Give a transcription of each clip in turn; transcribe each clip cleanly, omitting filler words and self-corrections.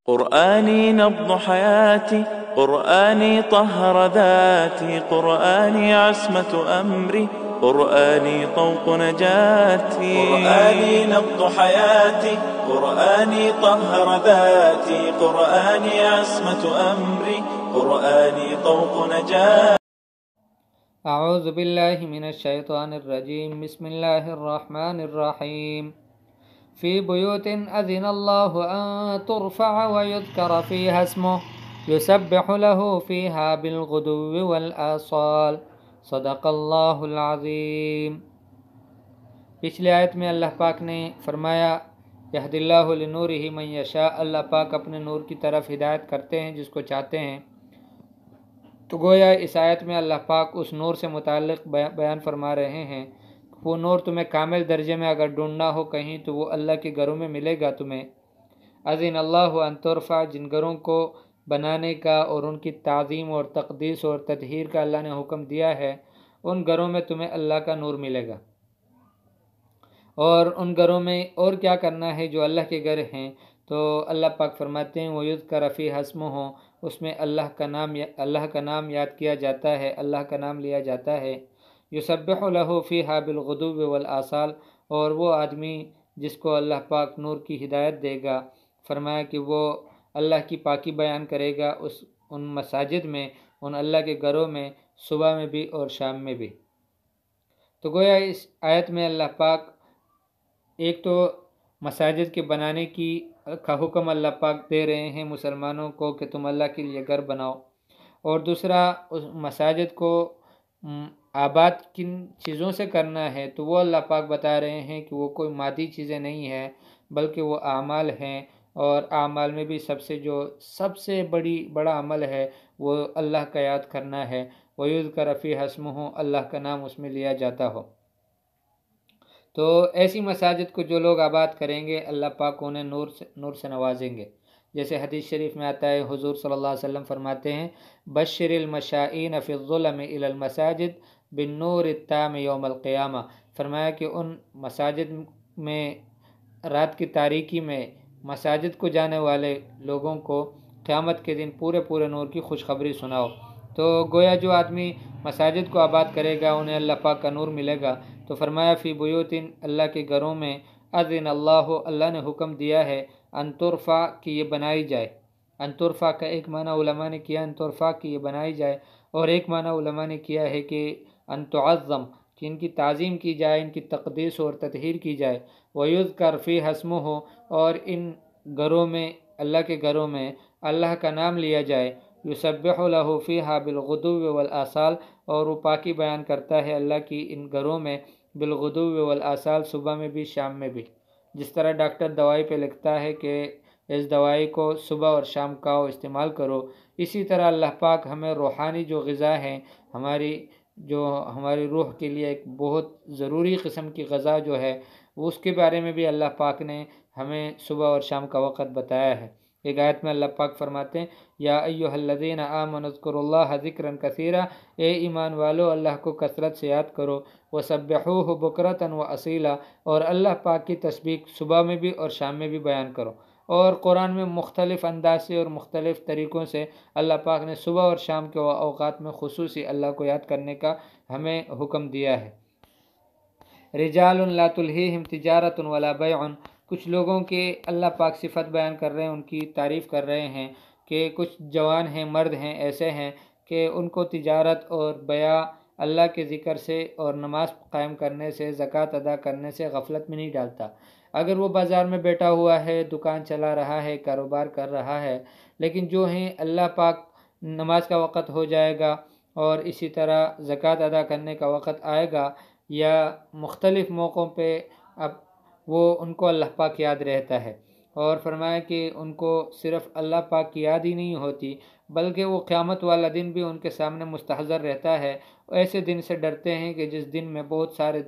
قرآني نبض حياتي، قرآني طهر ذاتي، قرآني عصمة أمري، قرآني طوق نجاتي. قرآني نبض حياتي، قرآني طهر ذاتي، قرآني عصمة أمري، قرآني طوق نجاتي. اعوذ باللہ من الشیطان الرجیم، بسم اللہ الرحمن الرحیم. فی بیوت اذن اللہ ان ترفع ویذکر فیہا اسمہ یسبح له فیہا بالغدو والآصال. صدق اللہ العظیم. پچھلے آیت میں اللہ پاک نے فرمایا یہد اللہ لنورہ من یشاء، اللہ پاک اپنے نور کی طرف ہدایت کرتے ہیں جس کو چاہتے ہیں. تو گویا اس آیت میں اللہ پاک اس نور سے متعلق بیان فرما رہے ہیں. وہ نور تمہیں کامل درجے میں اگر ڈھونڈنا ہو کہیں تو وہ اللہ کے گھروں میں ملے گا تمہیں. اذن اللہ ان ترفع، جن گھروں کو بنانے کا اور ان کی تعظیم اور تقدیس اور تطہیر کا اللہ نے حکم دیا ہے، ان گھروں میں تمہیں اللہ کا نور ملے گا. اور ان گھروں میں اور کیا کرنا ہے جو اللہ کے گھر ہیں؟ تو اللہ پاک فرماتے ہیں وَيُذْكَرَ فِيهَا اسْمُهُ، اس میں اللہ کا نام یاد کیا جاتا ہے، اللہ کا نام لیا جاتا ہے. يُسَبِّحُ لَهُ فِيهَا بِالْغُدُوِّ وَالْآصَالِ، اور وہ آدمی جس کو اللہ پاک نور کی ہدایت دے گا، فرمایا کہ وہ اللہ کی پاکی بیان کرے گا ان مساجد میں، ان اللہ کے گھروں میں، صبح میں بھی اور شام میں بھی. تو گویا اس آیت میں اللہ پاک ایک تو مساجد کے بنانے کا حکم اللہ پاک دے رہے ہیں مسلمانوں کو کہ تم اللہ کے لیے گھر بناؤ، اور دوسرا اس مساجد کو آباد کن چیزوں سے کرنا ہے تو وہ اللہ پاک بتا رہے ہیں کہ وہ کوئی مادی چیزیں نہیں ہیں بلکہ وہ اعمال ہیں. اور اعمال میں بھی سب سے بڑا عمل ہے وہ اللہ کا یاد کرنا ہے. وَيُذْكَرَ فِيهَا اسْمُهُ، اللہ کا نام اس میں لیا جاتا ہو. تو ایسی مساجد کو جو لوگ آباد کریں گے اللہ پاک انہیں نور سے نوازیں گے. جیسے حدیث شریف میں آتا ہے، حضور صلی اللہ علیہ وسلم فرماتے ہیں بشر المشائین فی الظلم الی المساجد بالنور التام یوم القیامہ. فرمایا کہ ان مساجد میں رات کی تاریکی میں مساجد کو جانے والے لوگوں کو قیامت کے دن پورے نور کی خوشخبری سناؤ. تو گویا جو آدمی مساجد کو آباد کرے گا انہیں اللہ پاک کا نور ملے گا. تو فرمایا فی بیوتن، اللہ کے گھروں میں، اذن اللہ نے حکم دیا ہے ان ترفع کہ یہ بنائی جائے. ان ترفع کا ایک معنی علماء نے کیا ان ترفع کہ یہ بنائی جائے، اور ایک معنی علماء نے کیا ہے کہ ان تعظم، کہ ان کی تعظیم کی جائے، ان کی تقدیس اور تطہیر کی جائے. وَيُذْكَرْ فِيهَا اسْمُهُ، اور ان گھروں میں، اللہ کے گھروں میں اللہ کا نام لیا جائے. يُسَبِّحُ لَهُ فِيهَا بِالْغُدُوِّ وَالْآصَالِ، اور وہ پاکی بیان کرتا ہے اللہ کی ان گھروں میں بالغدو والآصال، صبح میں بھی شام میں بھی. جس طرح ڈاکٹر دوائی پہ لکھتا ہے کہ اس دوائی کو صبح اور شام کھاؤ، استعمال کرو، اسی طرح اللہ پاک ہمیں روحانی جو غذا ہے، ہماری روح کے لیے ایک بہت ضروری قسم کی غذا جو ہے، اس کے بارے میں بھی اللہ پاک نے ہمیں صبح اور شام کا وقت بتایا ہے. ایک آیت میں اللہ پاک فرماتے ہیں یا ایھا الذین آمنوا اذکروا اللہ ذکرا کثیرا، اے ایمان والو اللہ کو کثرت سے یاد کرو. وسبحوہ بکرۃ واصیلا، اور اللہ پاک کی تسبیح صبح میں بھی اور شام میں بھی بیان کرو. اور قرآن میں مختلف انداز سے اور مختلف طریقوں سے اللہ پاک نے صبح اور شام کے اوقات میں خصوصی اللہ کو یاد کرنے کا ہمیں حکم دیا ہے. رجال لا تلہیہم تجارۃ ولا بیع، کچھ لوگوں کے اللہ پاک صفت بیان کر رہے ہیں، ان کی تعریف کر رہے ہیں کہ کچھ جوان ہیں، مرد ہیں، ایسے ہیں کہ ان کو تجارت اور بیع اللہ کے ذکر سے اور نماز قائم کرنے سے، زکوٰۃ ادا کرنے سے غفلت میں نہیں ڈالتا. اگر وہ بازار میں بیٹھا ہوا ہے، دکان چلا رہا ہے، کاروبار کر رہا ہے، لیکن جو ہیں اللہ پاک نماز کا وقت ہو جائے گا اور اسی طرح زکوٰۃ ادا کرنے کا وقت آئے گا یا مختلف موقعوں پہ اب ان کو اللہ پاک یاد رہتا ہے. اور فرمایا کہ ان کو صرف اللہ پاک کی یاد ہی نہیں ہوتی بلکہ وہ قیامت والا دن بھی ان کے سامنے مستحضر رہتا ہے. ایسے دن سے ڈرتے ہیں کہ جس دن میں بہت سارے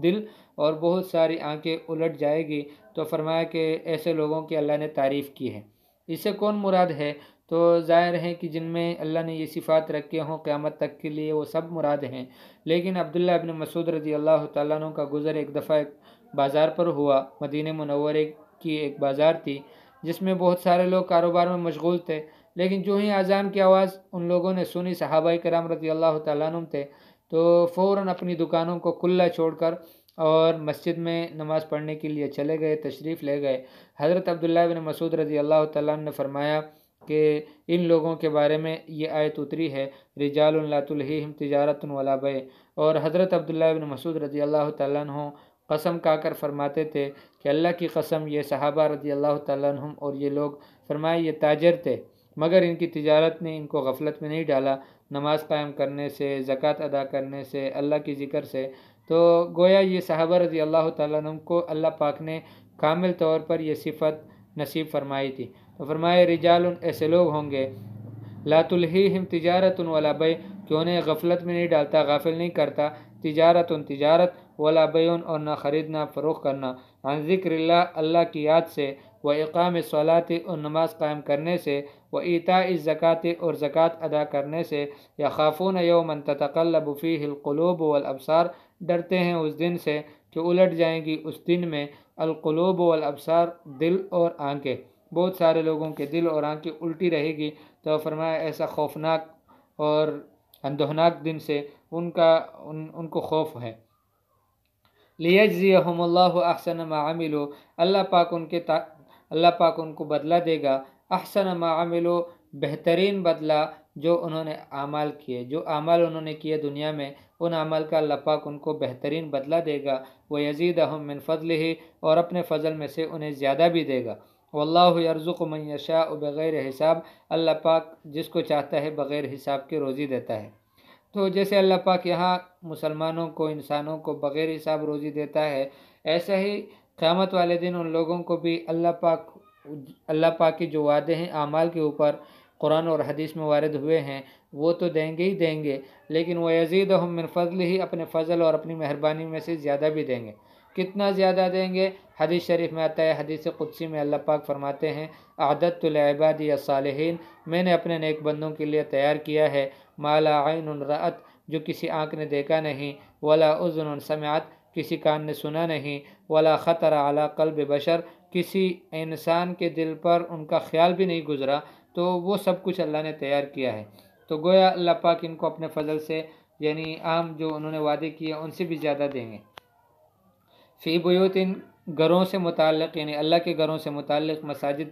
دل اور بہت ساری آنکھیں الٹ جائے گی. تو فرمایا کہ ایسے لوگوں کی اللہ نے تعریف کی ہے. اس سے کون مراد ہے؟ تو ظاہر ہے کہ جن میں اللہ نے یہ صفات رکھے ہوں قیامت تک کے لیے وہ سب مراد ہیں. لیکن عبداللہ ابن مسعود رضی اللہ تعالیٰ عنہ کا گزر ایک دفعہ ایک بازار پر ہوا. مدینہ منورہ کی ایک بازار تھی جس میں بہت سارے لوگ کاروبار میں مشغول تھے، لیکن جو ہی اذان کی آواز ان لوگوں نے سنی، صحابہ کرام رضی اللہ تعالیٰ عنہ تھے، تو فوراً اپنی دکانوں کو کھلا چھوڑ کر اور مسجد میں نماز پڑھنے کے لیے چلے گئے، تشریف لے گئے۔ حضرت عبداللہ بن مسعود رضی اللہ تعالیٰ عنہ نے فرمایا کہ ان لوگوں کے بارے میں یہ آیت اتری ہے، رجال لا تلہیہم تجارت ولا بیع۔ اور حضرت عبداللہ بن مسعود رضی اللہ تعالیٰ عنہ قسم کھا کر فرماتے تھے کہ اللہ کی قسم، یہ صحابہ رضی اللہ تعالیٰ عنہم اور یہ لوگ فرمائے یہ تاجر تھے، مگر ان کی تجارت نے ان کو غفلت میں نہیں ڈالا، نماز قائم کرنے سے، زکوٰۃ ادا کرنے سے، اللہ کی ذکر سے۔ تو گویا یہ صحابہ رضی اللہ تعالیٰ عنہم کو اللہ پاک نے کامل طور پر یہ صفت نصیب فرمائی تھی۔ تو فرمائے رجال، ایسے لوگ ہوں گے، لا تلہیہم تجارت ولا بیع، کہ انہیں غفلت میں نہیں ڈالتا، غافل نہیں کرتا، تجارت ولا بیع، اور نہ خریدنا فروخت کرنا، عن ذکر اللہ، اللہ کی یاد سے، و اقام الصلاۃ، اور نماز قائم کرنے سے، و ایتاء الزکوٰۃ، اور زکوٰۃ ادا کرنے سے، یخافون یوما تتقلب فیہ القلوب والابصار، ڈرتے ہیں اس دن سے کہ الٹ جائیں گی اس دن میں القلوب والابصار، دل اور آنکھیں، بہت سارے لوگوں کے دل اور آنکھیں الٹی رہے گی۔ تو فرمایا ایسا خوفناک اور اندوہناک دن سے ان کو خوف ہے۔ لیجزیہم اللہ احسن ما عملوا، اللہ پاک ان کو بدلہ دے گا، احسن ما عملوا، بہترین بدلہ جو انہوں نے اعمال کیے، جو اعمال انہوں نے کیے دنیا میں، ان اعمال کا اللہ پاک ان کو بہترین بدلہ دے گا، ویزیدہم من فضلہ، اور اپنے فضل میں سے انہیں زیادہ بھی دے گا۔ واللہ یرزق من یشاء بغیر حساب، اللہ پاک جس کو چاہتا ہے بغیر حساب کے روزی دیتا ہے۔ تو جیسے اللہ پاک یہاں مسلمانوں کو، انسانوں کو بغیر حساب روزی دیتا ہے، ایسا ہی قیامت والے دن ان لوگوں کو بھی اللہ پاک کے جو وعدے ہیں اعمال کے اوپر قرآن اور حدیث میں وارد ہوئے ہیں وہ تو دیں گے ہی دیں گے، لیکن وَيَزِيدُهُم مِّن فَضْلِهِ، اپنے فضل اور اپنی مہربانی میں سے زیادہ بھی دیں گے۔ کتنا زیادہ دیں گے؟ حدیث شریف میں آتا ہے، حدیث قدسی میں اللہ پاک فرماتے ہیں، اعددت لعبادی الصالحین، میں نے اپنے نیک بندوں کے لیے تیار کیا ہے، ما لا عین رأت، جو کسی آنکھ نے دیکھا نہیں، ولا اذن سمعت، کسی کان نے سنا نہیں، ولا خطر علی قلب بشر، کسی انسان کے دل پر ان کا خیال بھی نہیں گزرا، تو وہ سب کچھ اللہ نے تیار کیا ہے۔ تو گویا اللہ پاک ان کو اپنے فضل سے، یعنی عام جو انہوں نے وعدے کیے ان سے بھی زیادہ دیں گے۔ فی بیوت، گھروں سے متعلق، یعنی اللہ کے گھروں سے متعلق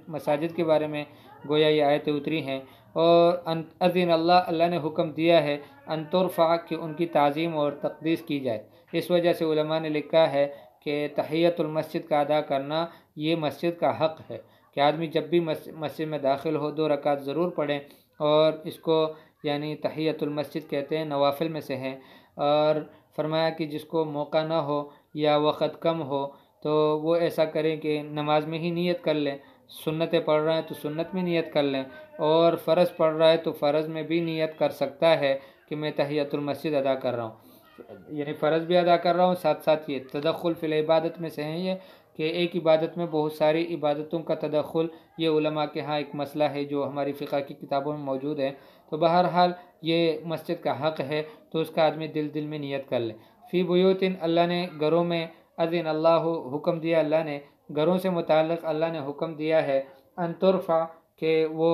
مساجد کے بارے میں گویا یہ آیتیں اتری ہیں۔ اور اذن اللہ نے حکم دیا ہے، ان ترفع، کہ ان کی تعظیم اور تقدیس کی جائے۔ اس وجہ سے علماء نے لکھا ہے کہ تحیۃ المسجد کا ادا کرنا یہ مسجد کا حق ہے، کہ آدمی جب بھی مسجد میں داخل ہو 2 رکعت ضرور پڑھیں، اور اس کو یعنی تحیۃ المسجد کہتے ہیں، نوافل میں سے ہیں۔ اور فرمایا کہ جس کو موقع نہ ہو یا وقت کم ہو تو وہ ایسا کریں کہ نماز میں ہی نیت کر لیں، سنتیں پڑھ رہا ہے تو سنت میں نیت کر لیں، اور فرض پڑھ رہا ہے تو فرض میں بھی نیت کر سکتا ہے کہ میں تحیۃ المسجد ادا کر رہا ہوں، یعنی فرض بھی ادا کر رہا ہوں، ساتھ ساتھ یہ تدخل فی العبادت میں سے ہیں، یہ کہ ایک عبادت میں بہت ساری عبادتوں کا تدخل، یہ علماء کے ہاں ایک مسئلہ ہے جو ہماری فقہ کی کتابوں میں موجود ہے۔ تو بہرحال یہ مسجد کا حق ہے، تو اس کا آدمی دل میں نیت کر لے۔ فی بیوت، اللہ نے گھروں میں، اذن اللہ، حکم دیا اللہ نے، گھروں سے متعلق اللہ نے حکم دیا ہے، ان ترفع، کہ وہ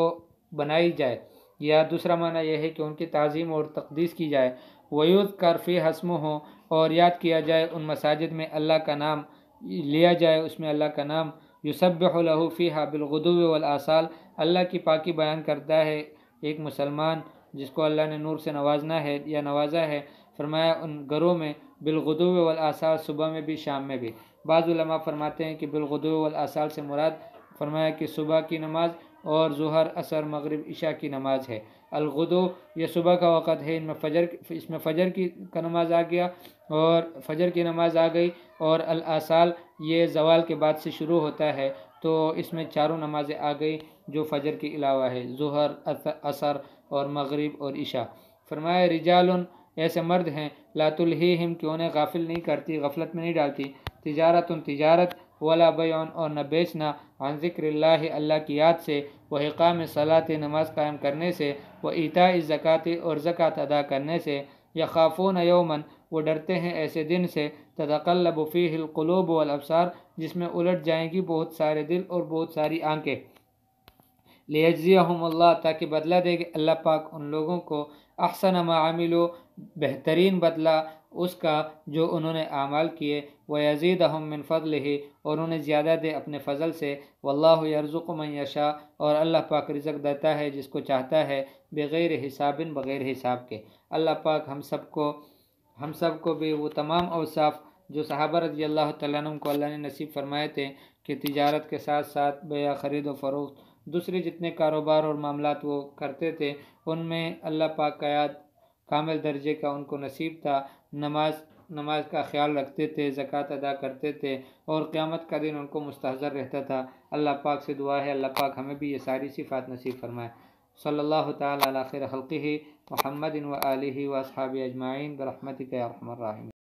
بنائی جائے، یا دوسرا معنی یہ ہے کہ ان کی تعظیم اور تقدیس کی جائے، وَيُذْكَرْ فِيهَا اسْمُهُ، اور یاد کیا جائے ان مساجد میں اللہ کا نام لیا جائے، اس میں اللہ کا نام، یسبح له فیہا بالغدو والآصال، اللہ کی پاکی بیان کرتا ہے ایک مسلمان جس کو اللہ نے نور سے نوازنا ہے یا نوازا ہے، فرمایا ان گھروں میں بالغدو والآصال، صبح میں بھی شام میں بھی۔ بعض علماء فرماتے ہیں کہ بالغدو والآصال سے مراد فرمایا کہ صبح کی نماز اور ظہر، عصر، مغرب، عشاء کی نماز ہے۔ الغدو یہ صبح کا وقت ہے، اس میں فجر کی نماز آ گیا، اور فجر کی نماز آ گئی، اور الآصال یہ زوال کے بعد سے شروع ہوتا ہے، تو اس میں 4 نمازیں آ گئی جو فجر کے علاوہ ہے، ظہر، عصر اور مغرب اور عشاء۔ فرمایا رجال، ایسے مرد ہیں، لا تلہیہم، کہ انہیں غافل نہیں کرتی، غفلت میں نہیں ڈالتی، تجارت ولا بیع، اور نہ بیچنا، عن ذکر اللہ کی یاد سے، و اقام الصلاۃ، نماز قائم کرنے سے، و ایتاء الزکوٰۃ، اور زکوٰۃ ادا کرنے سے، یخافون یومن، وہ ڈرتے ہیں ایسے دن سے، تتقلب فیہ القلوب والابصار، جس میں الٹ جائیں گی بہت سارے دل اور بہت ساری آنکھیں، لیجزیہم اللہ، تاکہ بدلہ دے گے اللہ پاک ان لوگوں کو، احسن ما عملو، بہترین بدلہ اس کا جو انہوں نے اعمال کیے، ویزیدہم من فضلہ، اور انہیں زیادہ دے اپنے فضل سے، واللہ یرزق من یشاء، اور اللہ پاک رزق دیتا ہے جس کو چاہتا ہے، بغیر حساب، بغیر حساب کے۔ اللہ پاک ہم سب کو بھی وہ تمام اوصاف جو صحابہ رضی اللہ تعالیٰ عنہ کو اللہ نے نصیب فرمائے تھے کہ تجارت کے ساتھ ساتھ بیع، خرید و فروخت، دوسرے جتنے کاروبار اور معاملات وہ کرتے تھے ان میں اللہ پاک کا یاد کامل درجے کا ان کو نصیب تھا، نماز کا خیال رکھتے تھے، زکوٰۃ ادا کرتے تھے، اور قیامت کا دن ان کو مستحضر رہتا تھا۔ اللہ پاک سے دعا ہے اللہ پاک ہمیں بھی یہ ساری صفات نصیب فرمائے۔ صلی اللہ تعالی علی خیر خلقہ محمد و آلہ و اصحابہ اجمعین برحمتک یا ارحم الراحمین۔